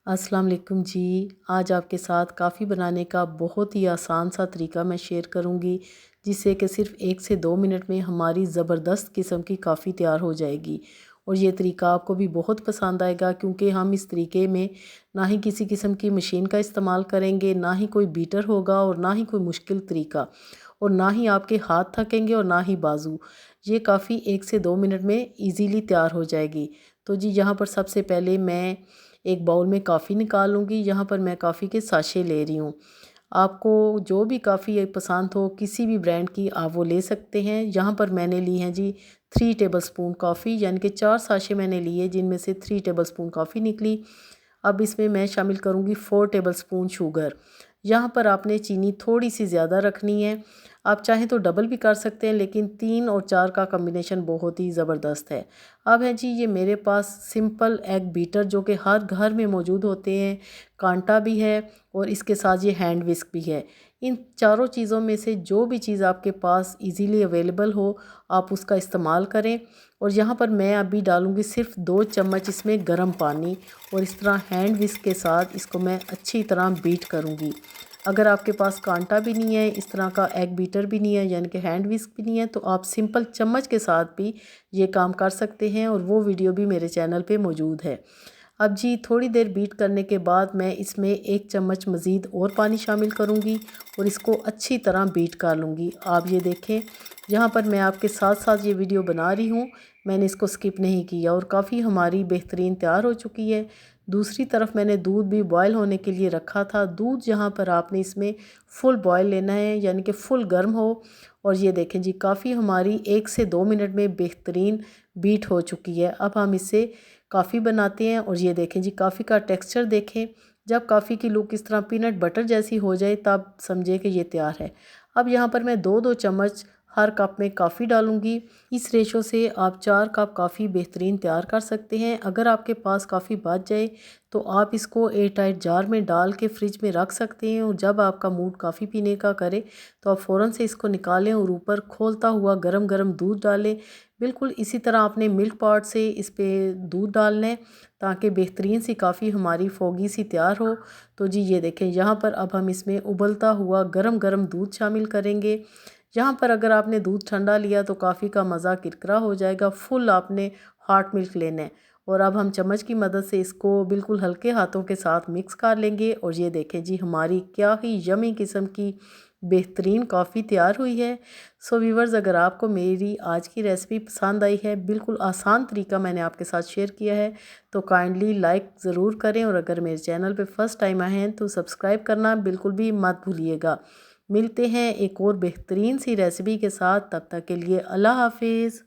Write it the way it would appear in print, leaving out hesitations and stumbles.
अस्सलाम वालेकुम जी। आज आपके साथ काफ़ी बनाने का बहुत ही आसान सा तरीका मैं शेयर करूंगी, जिससे कि सिर्फ 1 से 2 मिनट में हमारी ज़बरदस्त किस्म की काफ़ी तैयार हो जाएगी। और ये तरीका आपको भी बहुत पसंद आएगा, क्योंकि हम इस तरीके में ना ही किसी किस्म की मशीन का इस्तेमाल करेंगे, ना ही कोई बीटर होगा और ना ही कोई मुश्किल तरीका, और ना ही आपके हाथ थकेंगे और ना ही बाजू। ये काफ़ी 1 से 2 मिनट में ईज़िली तैयार हो जाएगी। तो जी, यहाँ पर सबसे पहले मैं एक बाउल में काफ़ी निकाल लूँगी। यहाँ पर मैं काफ़ी के साशे ले रही हूँ। आपको जो भी काफ़ी पसंद हो, किसी भी ब्रांड की, आप वो ले सकते हैं। यहाँ पर मैंने ली हैं जी 3 टेबलस्पून कॉफ़ी, यानी कि 4 साशे मैंने लिए, जिनमें से 3 टेबलस्पून कॉफ़ी निकली। अब इसमें मैं शामिल करूँगी 4 टेबलस्पून शुगर। यहाँ पर आपने चीनी थोड़ी सी ज़्यादा रखनी है। आप चाहें तो डबल भी कर सकते हैं, लेकिन 3 और 4 का कॉम्बिनेशन बहुत ही ज़बरदस्त है। अब है जी, ये मेरे पास सिंपल एग बीटर, जो कि हर घर में मौजूद होते हैं, कांटा भी है और इसके साथ ये हैंड विस्क भी है। इन चारों चीज़ों में से जो भी चीज़ आपके पास इजीली अवेलेबल हो, आप उसका इस्तेमाल करें। और यहाँ पर मैं अभी डालूँगी सिर्फ 2 चम्मच इसमें गर्म पानी, और इस तरह हैंड विस्क के साथ इसको मैं अच्छी तरह बीट करूँगी। अगर आपके पास कांटा भी नहीं है, इस तरह का एग बीटर भी नहीं है, यानी कि हैंड विस्क भी नहीं है, तो आप सिंपल चम्मच के साथ भी ये काम कर सकते हैं, और वो वीडियो भी मेरे चैनल पे मौजूद है। अब जी, थोड़ी देर बीट करने के बाद मैं इसमें 1 चम्मच मज़ीद और पानी शामिल करूँगी और इसको अच्छी तरह बीट कर लूँगी। आप ये देखें, यहाँ पर मैं आपके साथ साथ ये वीडियो बना रही हूँ, मैंने इसको स्किप नहीं किया, और काफ़ी हमारी बेहतरीन तैयार हो चुकी है। दूसरी तरफ मैंने दूध भी बॉयल होने के लिए रखा था। दूध यहाँ पर आपने इसमें फुल बॉयल लेना है, यानी कि फुल गर्म हो। और ये देखें जी, काफ़ी हमारी 1 से 2 मिनट में बेहतरीन बीट हो चुकी है। अब हम इससे काफ़ी बनाते हैं, और ये देखें जी, काफ़ी का टेक्सचर देखें। जब काफ़ी की लुक इस तरह पीनट बटर जैसी हो जाए, तब समझे कि ये तैयार है। अब यहाँ पर मैं 2-2 चम्मच हर कप में काफ़ी डालूंगी। इस रेशो से आप 4 कप काफ़ी बेहतरीन तैयार कर सकते हैं। अगर आपके पास काफ़ी बच जाए, तो आप इसको एयर टाइट जार में डाल के फ्रिज में रख सकते हैं, और जब आपका मूड काफ़ी पीने का करे, तो आप फ़ौरन से इसको निकालें और ऊपर खोलता हुआ गरम गरम दूध डालें। बिल्कुल इसी तरह आपने मिल्क पॉट से इस पे दूध डालना है, ताकि बेहतरीन सी काफ़ी हमारी फोगी सी तैयार हो। तो जी, ये देखें, यहाँ पर अब हम इसमें उबलता हुआ गरम गरम दूध शामिल करेंगे। यहाँ पर अगर आपने दूध ठंडा लिया तो काफ़ी का मज़ा किरकिरा हो जाएगा। फुल आपने हॉट मिल्क लेना है, और अब हम चम्मच की मदद से इसको बिल्कुल हल्के हाथों के साथ मिक्स कर लेंगे। और ये देखें जी, हमारी क्या ही यमी किस्म की बेहतरीन कॉफ़ी तैयार हुई है। सो व्यूवर्स, अगर आपको मेरी आज की रेसिपी पसंद आई है, बिल्कुल आसान तरीका मैंने आपके साथ शेयर किया है, तो काइंडली लाइक ज़रूर करें, और अगर मेरे चैनल पे फर्स्ट टाइम आए हैं तो सब्सक्राइब करना बिल्कुल भी मत भूलिएगा। मिलते हैं एक और बेहतरीन सी रेसिपी के साथ, तब तक के लिए अल्लाह हाफिज़।